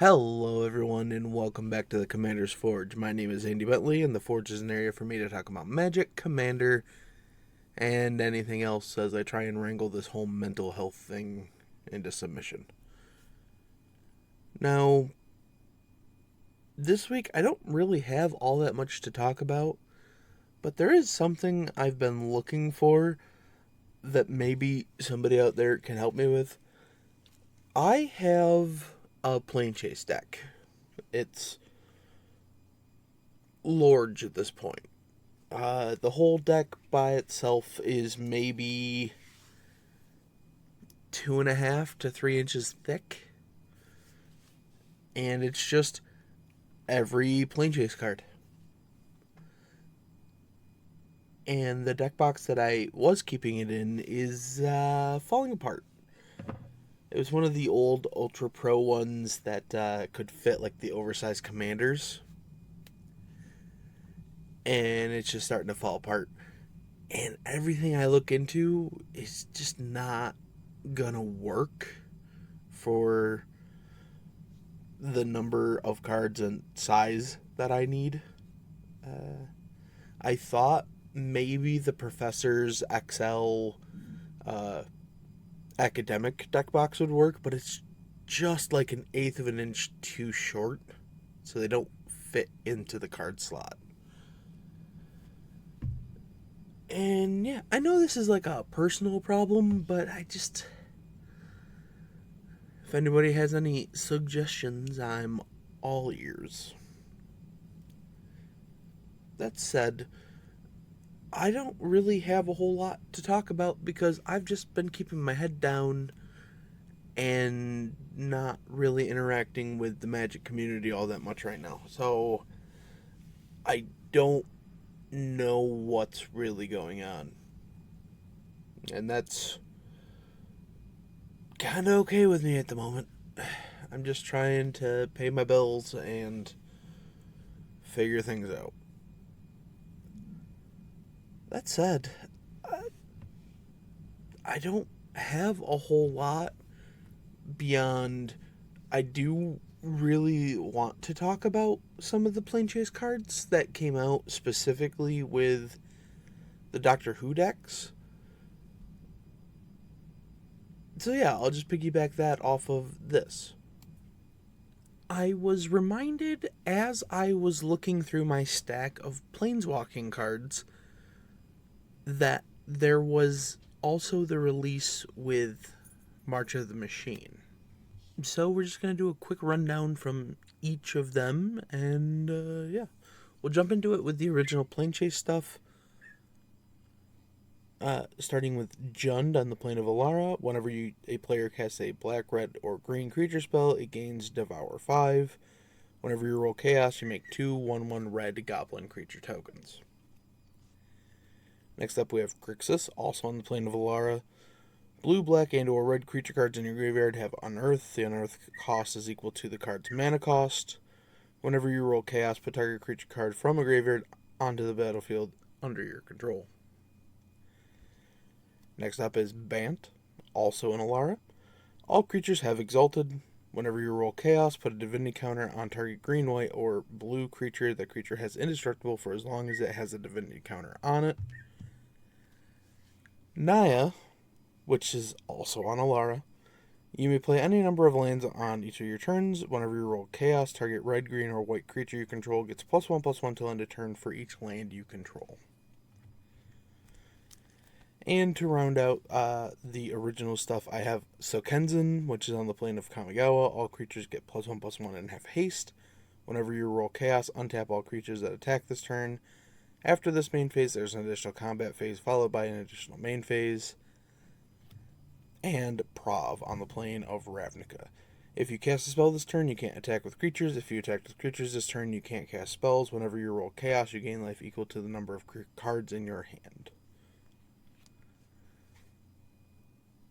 Hello everyone and welcome back to the Commander's Forge. My name is Andy Bentley and the Forge is an area for me to talk about magic, Commander, and anything else as I try and wrangle this whole mental health thing into submission. Now, this week I don't really have all that much to talk about, but there is something I've been looking for that maybe somebody out there can help me with. I have a Planechase deck. It's large at this point. The whole deck by itself is maybe 2.5 to 3 inches thick, and it's just every Planechase card. And the deck box that I was keeping it in is falling apart. It was one of the old Ultra Pro ones that could fit like the oversized commanders. And it's just starting to fall apart. And everything I look into is just not gonna work for the number of cards and size that I need. I thought maybe the Professor's XL academic deck box would work, but it's just like an eighth of an inch too short, so they don't fit into the card slot. And yeah, I know this is like a personal problem, but if anybody has any suggestions, I'm all ears. That said, I don't really have a whole lot to talk about because I've just been keeping my head down and not really interacting with the Magic community all that much right now. So I don't know what's really going on. And that's kind of okay with me at the moment. I'm just trying to pay my bills and figure things out. That said, I don't have a whole lot beyond. I do really want to talk about some of the Planechase cards that came out specifically with the Doctor Who decks. So yeah, I'll just piggyback that off of this. I was reminded as I was looking through my stack of Planeswalking cards that there was also the release with March of the Machine. So we're just going to do a quick rundown from each of them, and yeah. We'll jump into it with the original Planechase stuff. Starting with Jund on the plane of Alara. Whenever a player casts a black, red, or green creature spell, it gains Devour 5. Whenever you roll Chaos, you make 2 1/1 red goblin creature tokens. Next up we have Grixis, also on the plane of Alara. Blue, black, and or red creature cards in your graveyard have Unearth. The Unearth cost is equal to the card's mana cost. Whenever you roll Chaos, put target creature card from a graveyard onto the battlefield under your control. Next up is Bant, also in Alara. All creatures have Exalted. Whenever you roll Chaos, put a Divinity counter on target green, white, or blue creature. That creature has Indestructible for as long as it has a Divinity counter on it. Naya, which is also on Alara. You may play any number of lands on each of your turns. Whenever you roll Chaos, target red, green, or white creature you control gets +1/+1 till end of turn for each land you control. And to round out the original stuff, I have Sokenzen, which is on the plane of Kamigawa. All creatures get +1/+1 and have haste. Whenever you roll Chaos, untap all creatures that attack this turn. After this main phase, there's an additional combat phase, followed by an additional main phase. And Prav on the plane of Ravnica. If you cast a spell this turn, you can't attack with creatures. If you attack with creatures this turn, you can't cast spells. Whenever you roll Chaos, you gain life equal to the number of cards in your hand.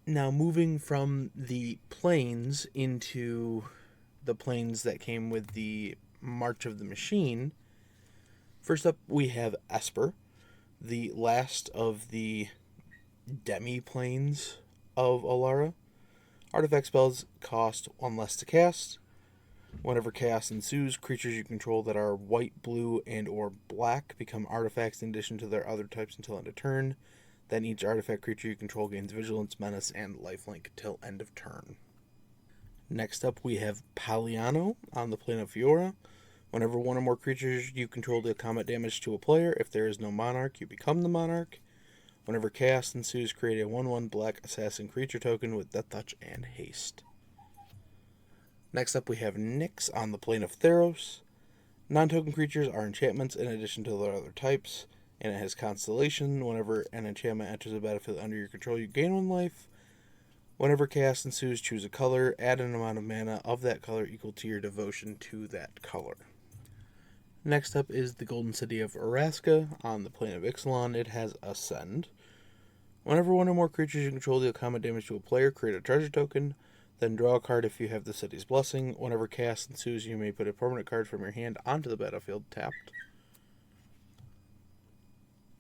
Now, moving from the planes into the planes that came with the March of the Machine, first up we have Esper, the last of the demi-planes of Alara. Artifact spells cost 1 less to cast. Whenever chaos ensues, creatures you control that are white, blue, and or black become artifacts in addition to their other types until end of turn. Then each artifact creature you control gains vigilance, menace, and lifelink till end of turn. Next up, we have Paliano on the plane of Fiora. Whenever one or more creatures you control deal combat damage to a player, if there is no monarch, you become the monarch. Whenever chaos ensues, create a 1/1 black assassin creature token with Death Touch and Haste. Next up, we have Nyx on the plane of Theros. Non-token creatures are enchantments in addition to their other types, and it has Constellation. Whenever an enchantment enters the battlefield under your control, you gain 1 life. Whenever chaos ensues, choose a color, add an amount of mana of that color equal to your devotion to that color. Next up is the Golden City of Araska on the plane of Ixalan. It has Ascend. Whenever one or more creatures you control deal combat damage to a player, create a treasure token, then draw a card if you have the city's blessing. Whenever chaos ensues, you may put a permanent card from your hand onto the battlefield tapped.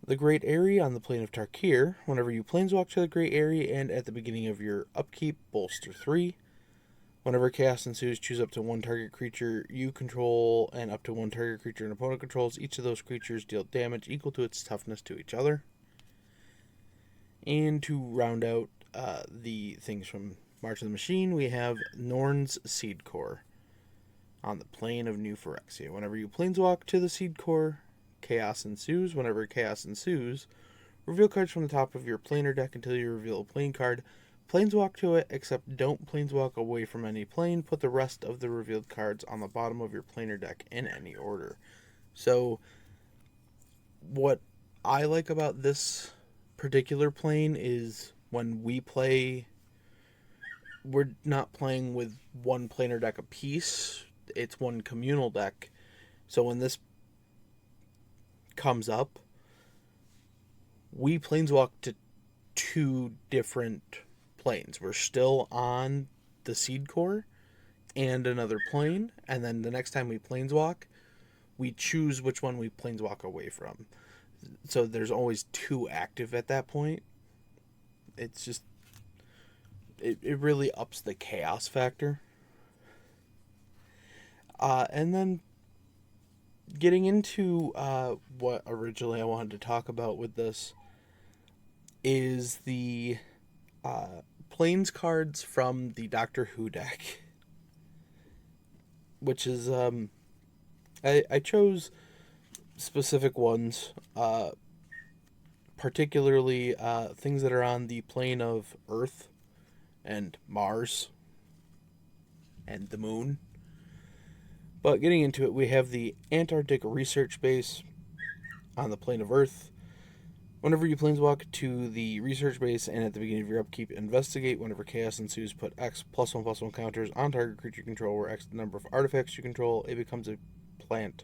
The Great Eyrie on the plane of Tarkir. Whenever you planeswalk to the Great Eyrie and at the beginning of your upkeep, bolster 3. Whenever chaos ensues, choose up to 1 target creature you control and up to 1 target creature an opponent controls. Each of those creatures deal damage equal to its toughness to each other. And to round out the things from March of the Machine, we have Norn's Seed Core on the plane of New Phyrexia. Whenever you planeswalk to the Seed Core, chaos ensues. Whenever chaos ensues, reveal cards from the top of your planar deck until you reveal a plane card. Planeswalk to it, except don't planeswalk away from any plane. Put the rest of the revealed cards on the bottom of your planar deck in any order. So, what I like about this particular plane is when we play, we're not playing with 1 planar deck apiece. It's 1 communal deck. So when this comes up, we planeswalk to 2 different planes. We're still on the Seed Core and another plane, and then the next time we planeswalk, we choose which one we planeswalk away from. So there's always 2 active at that point. It's just, it really ups the chaos factor. And then getting into what originally I wanted to talk about with this is the Planes cards from the Doctor Who deck, which is I chose specific ones, particularly things that are on the plane of Earth and Mars and the Moon. But getting into it, we have the Antarctic Research Base on the plane of Earth. Whenever you planeswalk to the research base and at the beginning of your upkeep, investigate. Whenever chaos ensues, put X +1/+1 counters on target creature control, where X the number of artifacts you control. It becomes a plant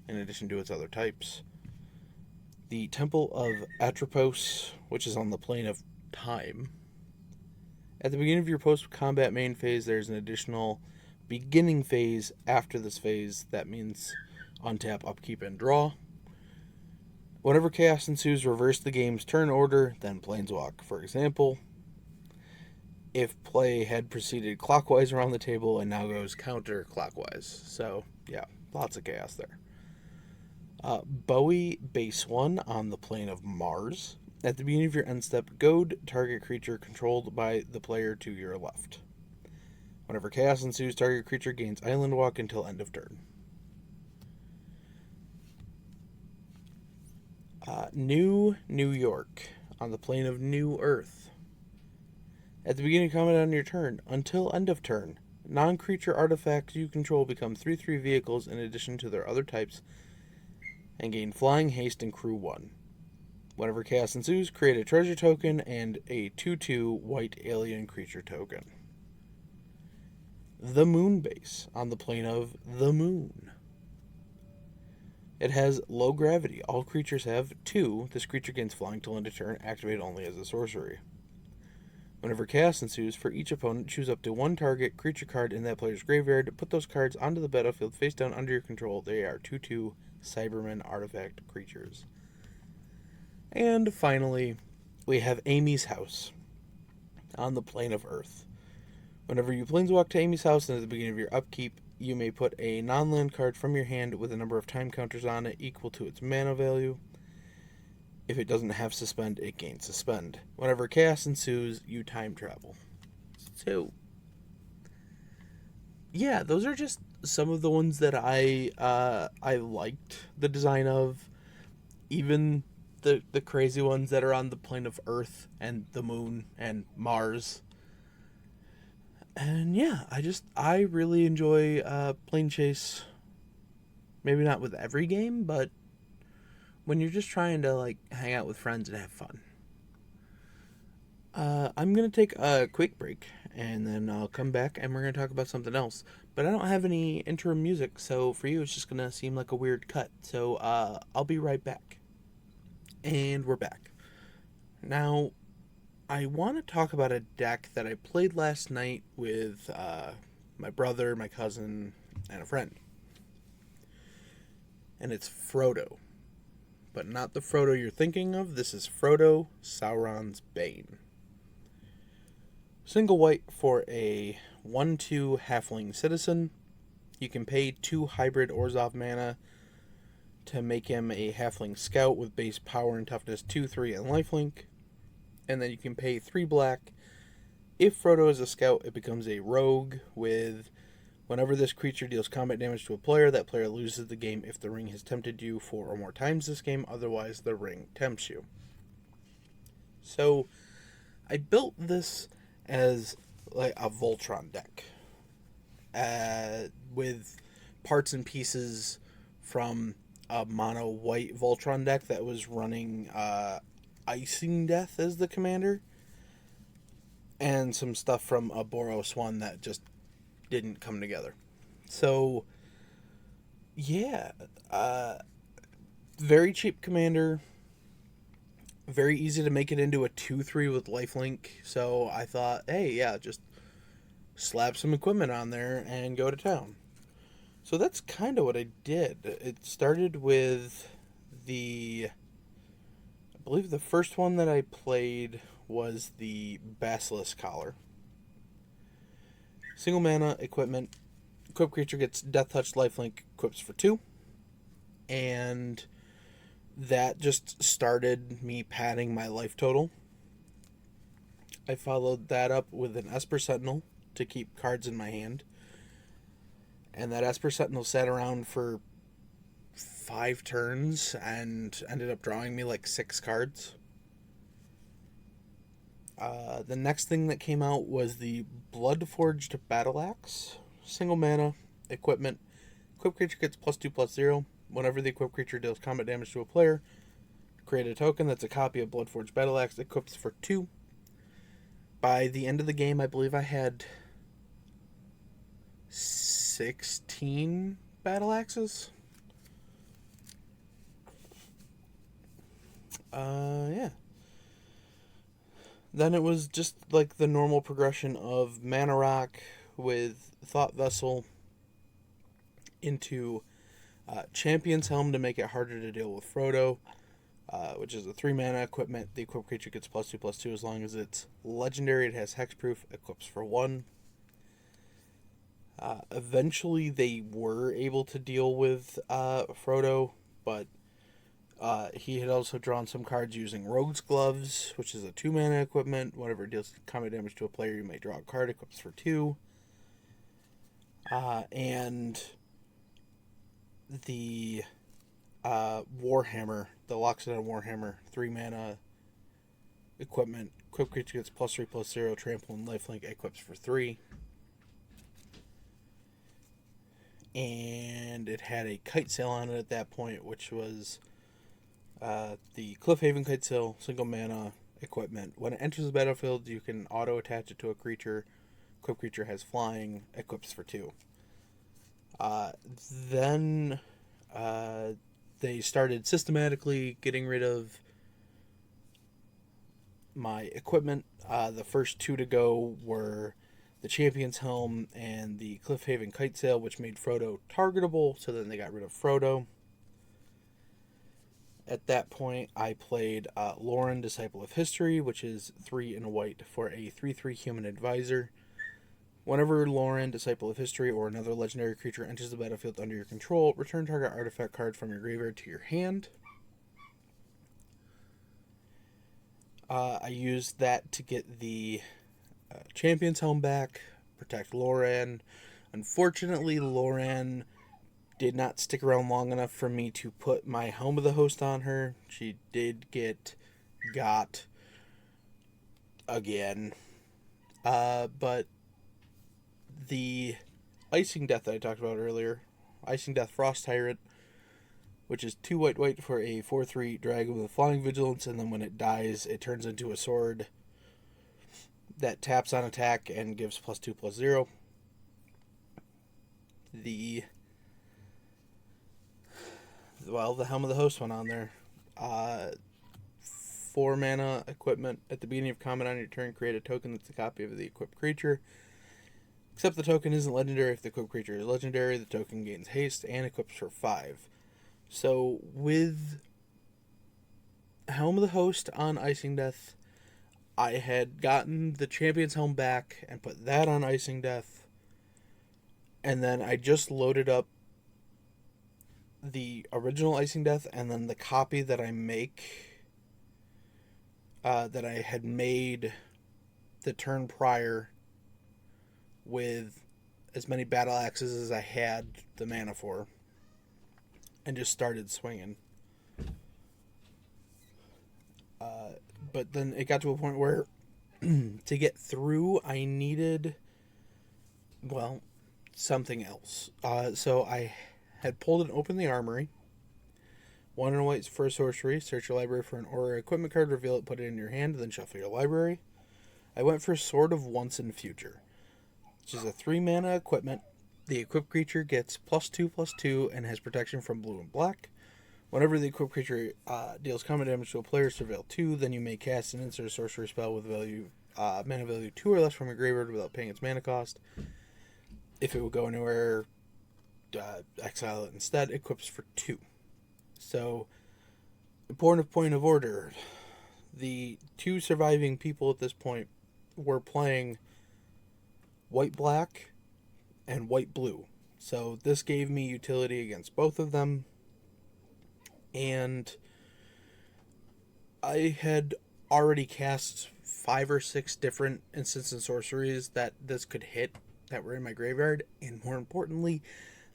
in addition to its other types. The Temple of Atropos, which is on the plane of time. At the beginning of your post-combat main phase, there's an additional beginning phase after this phase. That means untap, upkeep, and draw. Whenever chaos ensues, reverse the game's turn order, then planeswalk. For example, if play had proceeded clockwise around the table and now goes counterclockwise. So, yeah, lots of chaos there. Bowie Base 1 on the plane of Mars. At the beginning of your end step, goad target creature controlled by the player to your left. Whenever chaos ensues, target creature gains Island Walk until end of turn. New York on the plane of New Earth. At the beginning of combat on your turn, until end of turn, non-creature artifacts you control become 3/3 vehicles in addition to their other types and gain flying, haste, and crew 1. Whenever chaos ensues, create a treasure token and a 2/2 white alien creature token. The Moon Base on the plane of the Moon. It has low gravity. All creatures have 2. This creature gains flying till end of turn, activated only as a sorcery. Whenever chaos ensues, for each opponent, choose up to 1 target creature card in that player's graveyard. Put those cards onto the battlefield face down under your control. They are 2/2 Cybermen artifact creatures. And finally, we have Amy's House on the plane of Earth. Whenever you planeswalk to Amy's House and at the beginning of your upkeep, You may put a non-land card from your hand with a number of time counters on it equal to its mana value. If it doesn't have suspend, it gains suspend. Whenever chaos ensues, you time travel. So, yeah, those are just some of the ones that I liked the design of. Even the crazy ones that are on the plane of Earth and the Moon and Mars. And yeah, I really enjoy Planechase. Maybe not with every game, but when you're just trying to like hang out with friends and have fun. I'm gonna take a quick break, and then I'll come back, and we're gonna talk about something else. But I don't have any interim music, so for you, it's just gonna seem like a weird cut. So I'll be right back. And we're back. Now, I want to talk about a deck that I played last night with my brother, my cousin, and a friend. And it's Frodo. But not the Frodo you're thinking of. This is Frodo, Sauron's Bane. Single white for a 1/2 halfling citizen. You can pay 2 hybrid Orzhov mana to make him a halfling scout with base power and toughness 2, 3, and lifelink. And then you can pay 3 black. If Frodo is a scout, it becomes a rogue with whenever this creature deals combat damage to a player, that player loses the game if the ring has tempted you 4 or more times this game, otherwise the ring tempts you. So I built this as like a Voltron deck with parts and pieces from a mono white Voltron deck that was running Icing Death as the commander, and some stuff from a Boros one that just didn't come together. So yeah, very cheap commander, very easy to make it into a 2/3 with lifelink. So I thought, hey, yeah, just slap some equipment on there and go to town. So that's kind of what I did. It started with I believe the first one that I played was the Basilisk Collar. Single mana equipment. Equip creature gets Death Touch, lifelink, equips for 2. And that just started me padding my life total. I followed that up with an Esper Sentinel to keep cards in my hand. And that Esper Sentinel sat around for 5 turns and ended up drawing me like 6 cards. The next thing that came out was the Bloodforged Battle Axe. Single mana, equipment. Equipped creature gets +2/+0. Whenever the equipped creature deals combat damage to a player, create a token that's a copy of Bloodforged Battle Axe, equips for 2. By the end of the game, I believe I had 16 battle axes. Yeah. Then it was just like the normal progression of Mana Rock with Thought Vessel into Champion's Helm to make it harder to deal with Frodo, which is a 3 mana equipment. The equipped creature gets +2/+2 as long as it's legendary. It has hexproof, equips for 1. Eventually they were able to deal with Frodo, but he had also drawn some cards using Rogue's Gloves, which is a 2 mana equipment. Whenever it deals combat damage to a player, you may draw a card, equips for 2. And the Warhammer, the Loxodon Warhammer, 3 mana equipment. Equipped creature gets +3/+0, trample, and lifelink, equips for 3. And it had a kite sail on it at that point, which was the Cliffhaven Kite Sail, single mana equipment. When it enters the battlefield, you can auto attach it to a creature. Equipped creature has flying, equips for 2. Then they started systematically getting rid of my equipment. The first 2 to go were the Champion's Helm and the Cliffhaven Kite Sail, which made Frodo targetable, so then they got rid of Frodo. At that point, I played Lauren, Disciple of History, which is 3 and a white for a 3/3 human advisor. Whenever Lauren, Disciple of History, or another legendary creature enters the battlefield under your control, return target artifact card from your graveyard to your hand. I used that to get the Champion's Helm back, protect Lauren. Unfortunately, Lauren did not stick around long enough for me to put my Helm of the Host on her. She did get got again. But the Icing Death that I talked about earlier, Icing Death Frost Tyrant, which is 2 white for a 4/3 dragon with Flying Vigilance, and then when it dies, it turns into a sword that taps on attack and gives +2/+0. The Helm of the Host went on there. 4 mana equipment. At the beginning of combat on your turn, create a token that's a copy of the equipped creature. Except the token isn't legendary. If the equipped creature is legendary, the token gains haste and equips for 5. So with Helm of the Host on Icing Death, I had gotten the Champion's Helm back and put that on Icing Death. And then I just loaded up the original Icing Death and then the copy that I that I had made the turn prior with as many battle axes as I had the mana for, and just started swinging. But then it got to a point where to get through, I needed, something else. So I had pulled and opened the armory. 1 and white for a sorcery. Search your library for an aura equipment card, reveal it, put it in your hand, then shuffle your library. I went for Sword of Once and Future, which is a 3 mana equipment. The equipped creature gets +2/+2 and has protection from blue and black. Whenever the equipped creature deals combat damage to a player, surveil 2, then you may cast and insert a sorcery spell with mana value 2 or less from your graveyard without paying its mana cost. If it would go anywhere, exile it instead. Equips for 2. So, important point of order. The 2 surviving people at this point were playing white-black and white-blue. So this gave me utility against both of them. And I had already cast 5 or 6 different instants and sorceries that this could hit that were in my graveyard. And more importantly,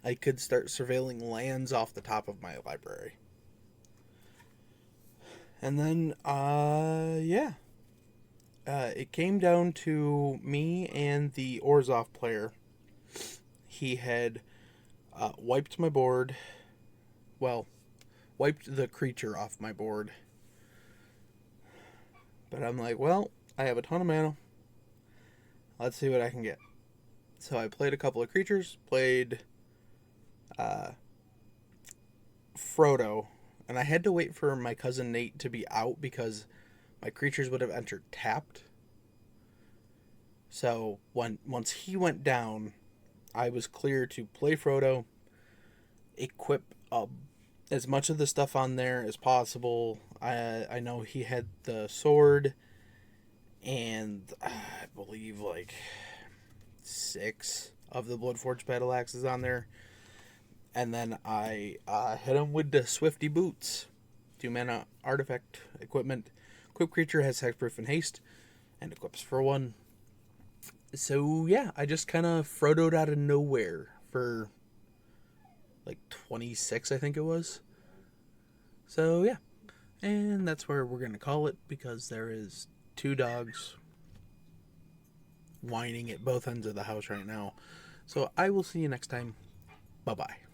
I could start surveilling lands off the top of my library. And then, it came down to me and the Orzhov player. He had wiped my board. Wiped the creature off my board. But I'm like, I have a ton of mana. Let's see what I can get. So I played a couple of creatures. Played Frodo. And I had to wait for my cousin Nate to be out because my creatures would have entered tapped. So once he went down, I was clear to play Frodo, equip as much of the stuff on there as possible. I know he had the sword and I believe 6 of the Bloodforged battle axes on there. And then I hit him with the Swifty Boots. 2 mana artifact equipment. Equipped creature has hexproof and haste and equips for 1. So yeah, I just kind of Frodo'd out of nowhere for 26, I think it was. So yeah, and that's where we're going to call it because there is 2 dogs whining at both ends of the house right now. So I will see you next time. Bye-bye.